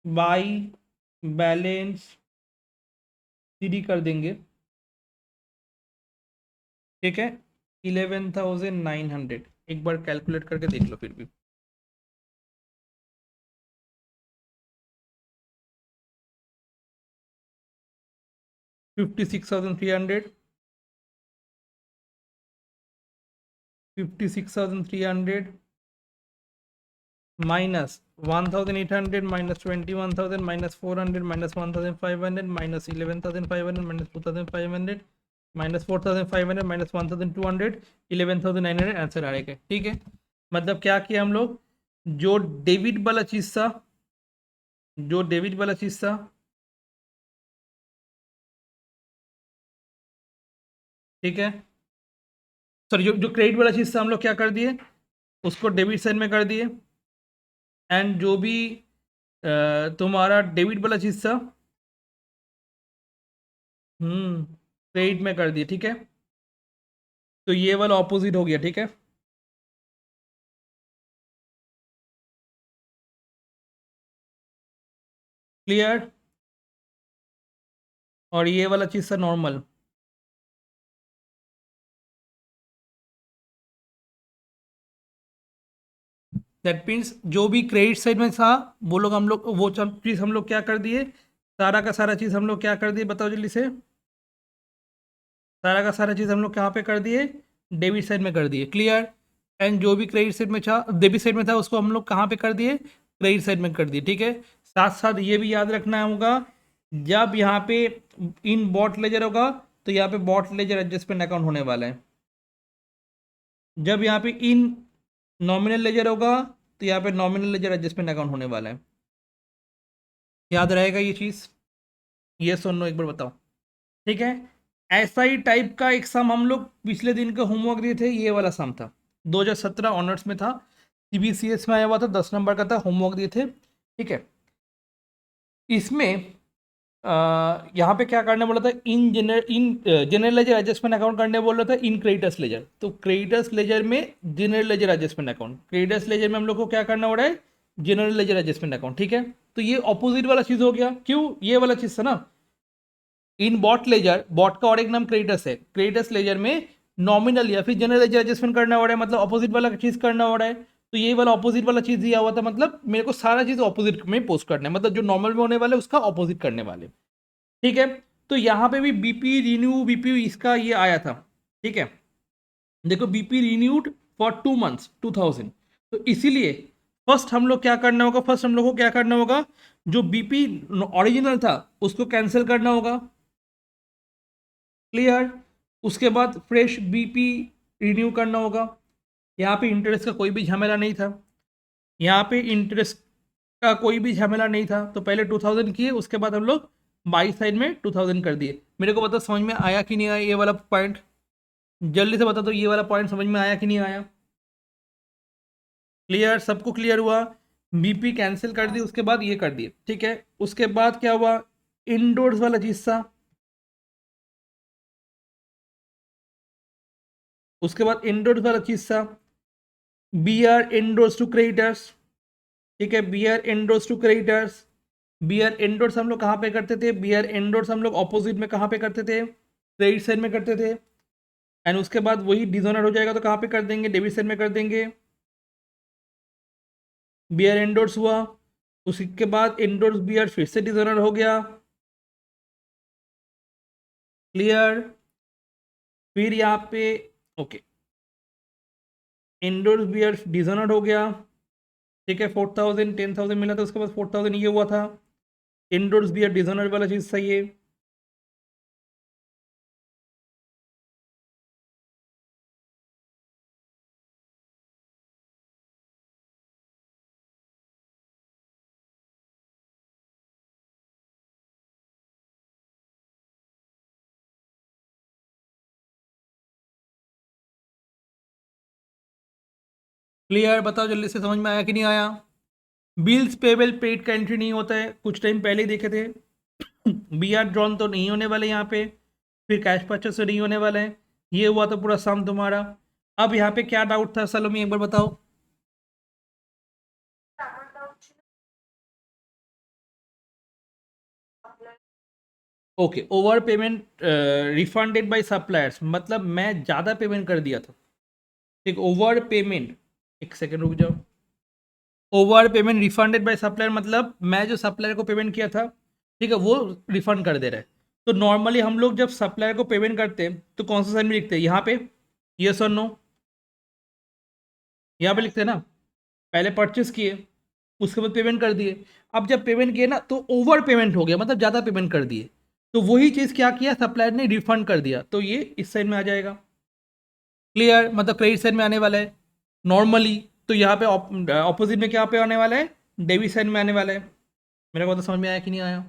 बाई बैलेंस सीडी कर देंगे। ठीक है, 11,900। एक बार कैलकुलेट करके देख लो फिर भी। 56,300, 56,300 minus 1,800 minus 21,000 minus 400 minus 1,500 minus 11,500 minus 2,500 minus 4,500 minus 1,200, 11,900 answer आ रहेगा। ठीक है, मतलब क्या किया हम लोग, जो डेबिट वाला चीज था, जो डेबिट वाला चीज था, ठीक है, सॉरी, जो जो क्रेडिट वाला चीज था हम लोग क्या कर दिए, उसको डेबिट साइड में कर दिए। एंड जो भी तुम्हारा डेबिट वाला चीज था, क्रेडिट में कर दिए। ठीक है, तो ये वाला ऑपोजिट हो गया। ठीक है, क्लियर। और ये वाला चीज था नॉर्मल। दैट मीन्स जो भी क्रेडिट साइड में था वो लोग हम लोग वो चीज हम लोग क्या कर दिए, सारा का सारा चीज हम लोग क्या कर दिए, बताओ जल्दी से। सारा का सारा चीज हम लोग कहाँ पे कर दिए, डेबिट साइड में कर दिए। क्लियर। एंड जो भी क्रेडिट साइड में था, डेबिट साइड में था, उसको हम लोग कहाँ पे कर दिए, क्रेडिट साइड में कर दिए। ठीक है, साथ साथ ये भी याद रखना होगा, जब यहाँ पे इन बॉट लेजर होगा तो यहाँ पे बॉट लेजर एडजस्टमेंट अकाउंट होने वाला है। जब यहाँ पे इन नॉमिनल लेजर होगा तो यहाँ पे नॉमिनल लेजर एडजस्टमेंट अकाउंट होने वाला है। याद रहेगा ये चीज़, ये सुन लो एक बार बताओ। ठीक है, ऐसा ही टाइप का एक सम हम लोग पिछले दिन का होमवर्क दिए थे, ये वाला सम था, 2017 ऑनर्स में था, सीबीसीएस में आया हुआ था, 10 नंबर का था, होमवर्क दिए थे। ठीक है, इसमें यहाँ पे क्या करने बोला था, जनरल लेजर एडजस्टमेंट अकाउंट करने बोल रहा था, इन क्रेडिटर्स लेजर। तो क्रेडिटर्स लेजर में general ledger adjustment account, creditors ledger में हम लोग को क्या करना हो रहा है, जनरल लेजर एडजस्टमेंट अकाउंट। ठीक है, तो ये ऑपोजिट वाला चीज हो गया। क्यों, ये वाला चीज था ना, इन बॉट लेजर, बॉट का और एक नाम क्रेडिटर्स है, क्रेडिटर्स लेजर में नॉमिनल या फिर जनरल लेजर एडजस्टमेंट करना हो रहा है, मतलब ऑपोजिट वाला चीज करना हो रहा है। तो ये वाला ऑपोजिट वाला चीज दिया हुआ था, मतलब मेरे को सारा चीज ऑपोजिट में पोस्ट करना है, मतलब जो नॉर्मल में होने वाले उसका ऑपोजिट करने वाले। ठीक है, तो यहाँ पे भी बीपी रिन्यू, बीपी इसका ये आया था। ठीक है, देखो बीपी रिन्यूड फॉर 2 मंथ्स 2000। तो इसीलिए फर्स्ट हम लोग क्या करना होगा, फर्स्ट हम लोग को क्या करना होगा, जो बीपी ओरिजिनल था उसको कैंसिल करना होगा। क्लियर। उसके बाद फ्रेश बीपी रिन्यू करना होगा। यहाँ पे इंटरेस्ट का कोई भी झमेला नहीं था, यहाँ पे इंटरेस्ट का कोई भी झमेला नहीं था। तो पहले 2000 किए, उसके बाद हम लोग बाई साइड में 2000 कर दिए। मेरे को बता समझ में आया कि नहीं आया ये वाला पॉइंट, जल्दी से बता दो ये वाला पॉइंट समझ में आया कि नहीं आया। क्लियर, सबको क्लियर हुआ। बीपी कैंसिल कर दी, उसके बाद ये कर दिए। ठीक है, उसके बाद क्या हुआ, इंडोर्स वाला चीज था, उसके बाद एंडोर्स वाला चीज था, B R endorse to creditors, ठीक है, B R endorse to creditors. B R endorse हम लोग कहाँ पे करते थे, बी आर एंडोर्स हम लोग ऑपोजिट में कहाँ पे करते थे, क्रेडिट साइड में करते थे। एंड उसके बाद वही डिजोनर हो जाएगा तो कहाँ पे कर देंगे, डेबिट साइड में कर देंगे। बी आर एंडोर्स हुआ, उसके बाद एंडोर्स बी आर फिर से डिजोनर हो गया, क्लियर। फिर यहाँ पे okay, endorse B R dishonour हो गया, ठीक है, 4000 10,000 मिला था, उसके बाद 4000 ये हुआ था, एंडोर्स बी आर डिजोनर वाला चीज सही है। क्लियर, बताओ जल्दी से, समझ में आया कि नहीं आया। बिल्स पेबल पेड का एंट्री नहीं होता है, कुछ टाइम पहले ही देखे थे। बी आर ड्रॉन तो नहीं होने वाले यहाँ पे, फिर कैश परचेस तो नहीं होने वाला है, ये हुआ तो पूरा सम तुम्हारा। अब यहाँ पे क्या डाउट था सलोमी, एक बार बताओ। Okay, over payment refunded by suppliers, मतलब मैं ज़्यादा पेमेंट कर दिया था, ठीक, ओवर पेमेंट, एक सेकेंड रुक जाओ। Over payment refunded by supplier मतलब मैं जो सप्लायर को पेमेंट किया था, ठीक है, वो रिफंड कर दे रहा है। तो नॉर्मली हम लोग जब सप्लायर को पेमेंट करते हैं तो कौन सा साइन में लिखते हैं, यहाँ पे यस और नो, यहाँ पे लिखते हैं ना। पहले परचेस किए, उसके बाद पेमेंट कर दिए। अब जब पेमेंट किए ना तो ओवर पेमेंट हो गया, मतलब ज़्यादा पेमेंट कर दिए, तो वही चीज़ क्या किया, सप्लायर ने रिफंड कर दिया, तो ये इस साइड में आ जाएगा। क्लियर, मतलब क्रेडिट साइड में आने वाला है नॉर्मली। तो यहाँ पे ऑपोजिट में क्या पे आने वाला है, डेबिट साइड में आने वाला है। मेरे को तो समझ में आया कि नहीं आया।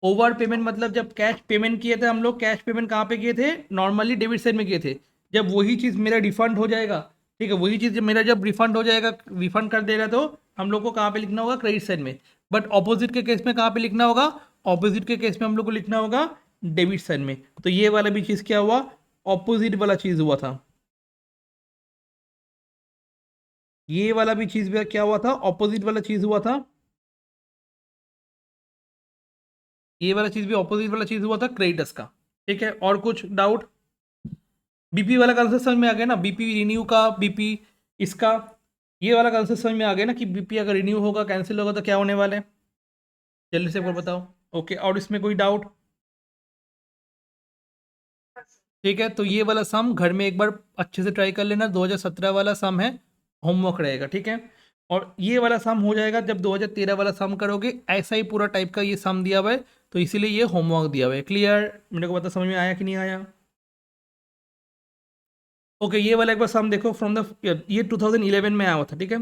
ओवर पेमेंट मतलब जब कैश पेमेंट किए थे हम लोग, कैश पेमेंट कहाँ पे किए थे, नॉर्मली डेबिट साइड में किए थे। जब वही चीज़ मेरा रिफंड हो जाएगा, ठीक है, वही चीज़ मेरा जब रिफंड हो जाएगा, रिफंड कर देगा, तो हम लोग को कहाँ पे लिखना होगा, क्रेडिट साइड में। बट ऑपोजिट के केस में कहाँ पे लिखना होगा, ऑपोजिट के केस में हम लोग को लिखना होगा डेबिट साइड में। तो ये वाला भी चीज़ क्या हुआ, ऑपोजिट वाला चीज़ हुआ था। ये वाला भी चीज़ भी क्या हुआ था, ऑपोजिट वाला चीज़ हुआ था। ये वाला चीज़ भी ऑपोजिट वाला चीज़ हुआ था क्रेडिटर्स का। ठीक है, और कुछ डाउट। बीपी वाला कंसेप्ट समझ में आ गया ना, बीपी रिन्यू का, बीपी इसका, ये वाला कंसेप्ट समझ में आ गया ना कि बीपी अगर रिन्यू होगा, कैंसिल होगा, तो क्या होने वाला है, जल्दी से एक बार बताओ। ओके, और इसमें कोई डाउट। ठीक है, तो ये वाला सम घर में एक बार अच्छे से ट्राई कर लेना, 2017 वाला सम है, होमवर्क रहेगा, ठीक है। और ये वाला सम हो जाएगा जब 2013 वाला सम करोगे, ऐसा ही पूरा टाइप का ये सम दिया हुआ है, तो इसीलिए ये होमवर्क दिया हुआ है। क्लियर, मेरे को पता समझ में आया कि नहीं आया। ओके, ये वाला एक बार सम देखो, फ्रॉम द, ये 2011 में आया हुआ था, ठीक है।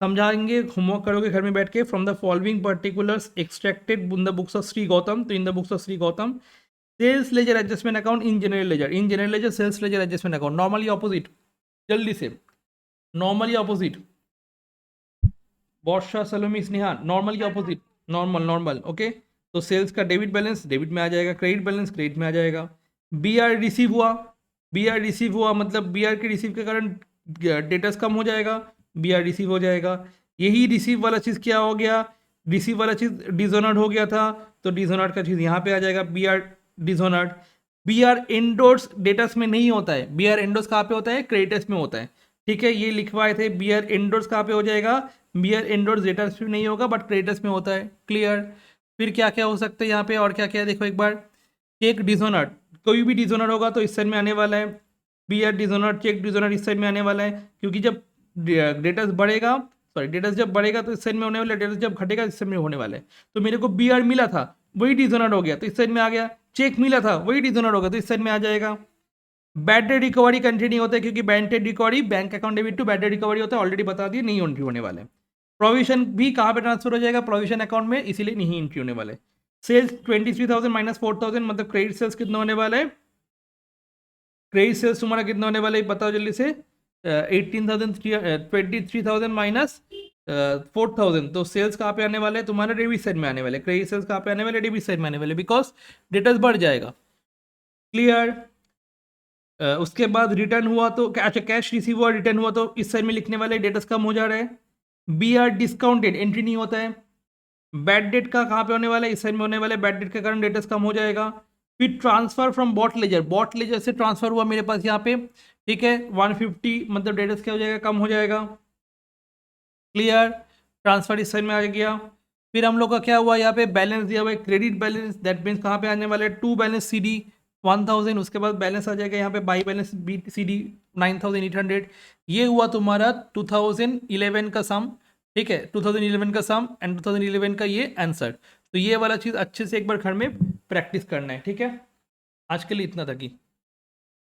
समझाएंगे, होमवर्क करोगे घर में बैठ के, from the following particulars extracted in the books of Shri Gautam, तो in the books of Shri Gautam, sales ledger adjustment account in general ledger, in general ledger sales ledger adjustment account, normally opposite, जल्दी से, normally opposite, Barsha Salomi Sneha, normally opposite, normal normal, okay. तो sales का debit balance debit में आ जाएगा, credit balance credit में आ जाएगा। बी आर रिसीव हुआ, बी आर रिसीव हुआ मतलब बी आर के रिसीव के कारण डेटर्स कम हो जाएगा, बी आर रिसीव हो जाएगा। यही रिसीव वाला चीज़ क्या हो गया, रिसीव वाला चीज़ डिजोनर्ड हो गया था, तो डिजोनर्ड का चीज़ यहाँ पे आ जाएगा, B R dishonoured. B R endorse debtors में नहीं होता है, बी आर एंडोर्स कहाँ पे होता है, क्रेडिटर्स में होता है, ठीक है, ये लिखवाए थे। बी आर एंडोर्स कहाँ पे हो जाएगा, बी आर एंडोर्स डेटर्स में नहीं होगा बट क्रेडिटर्स में होता है। क्लियर। फिर क्या क्या हो सकता है यहाँ पे, और क्या क्या है देखो एक बार। चेक डिजोनर्ड, कोई भी डिजोनर होगा तो इस साइड में आने वाला है, B R dishonour, cheque dishonour इस साइड में आने वाला है, क्योंकि जब डेटर्स बढ़ेगा, सॉरी डेटर्स जब बढ़ेगा तो इस साइड में होने वाला है, डेटर्स जब घटेगा इस साइड में होने वाला है। तो मेरे को बी आर मिला था, वही डिजोनर हो गया तो इस साइड में आ गया, चेक मिला था वही डिजोनर होगा तो इस साइड में आ जाएगा। बैड डेट रिकवरी कंटिन्यू होता है, क्योंकि bad debt recovery bank account debit to bad debt recovery होता है, ऑलरेडी बता दिए, नहीं एंट्री होने वाले। प्रोविजन भी कहाँ पे ट्रांसफर हो जाएगा, प्रोविजन अकाउंट में, इसीलिए नहीं एंट्री होने वाले। सेल्स 23,000 माइनस 4,000 मतलब क्रेडिट सेल्स कितना होने वाला है, क्रेडिट सेल्स तुम्हारा कितना होने वाला है बताओ जल्दी से। 18,000, 23,000 माइनस 4,000, तो सेल्स कहाँ पे आने वाले हैं तुम्हारे, डेबिट साइड में आने वाले, क्रेडिट सेल्स कहाँ पे आने वाले, डेबिट साइड में आने वाले, बिकॉज डेटर्स बढ़ जाएगा। क्लियर। उसके बाद रिटर्न हुआ तो अच्छा कैश रिसीव हुआ रिटर्न हुआ तो इस साइड में लिखने वाले डेटर्स कम हो जा रहा है। बी आर डिस्काउंटेड एंट्री नहीं होता है। बैड डेट का कहाँ पे होने वाला है, इस साइड में होने वाला है, बैड डेट के कारण डेटर्स कम हो जाएगा। फिर ट्रांसफर फ्रॉम बॉट लेजर से ट्रांसफर हुआ मेरे पास यहाँ पे, ठीक है, 150 मतलब डेटर्स क्या हो जाएगा, कम हो जाएगा। क्लियर, ट्रांसफर इस साइड में आ गया। फिर हम लोग का क्या हुआ, यहाँ पे बैलेंस दिया हुआ है क्रेडिट बैलेंस, दैट मीन्स कहाँ पे आने वाला है, टू बैलेंस सी डी 1000, उसके बाद बैलेंस आ जाएगा यहाँ पे by balance B C D 9800। ये हुआ तुम्हारा 2011 का सम, ठीक है, 2011 का सम एंड 2011 का ये आंसर। तो ये वाला चीज़ अच्छे से एक बार घर में प्रैक्टिस करना है, ठीक है। आज के लिए इतना तक ही।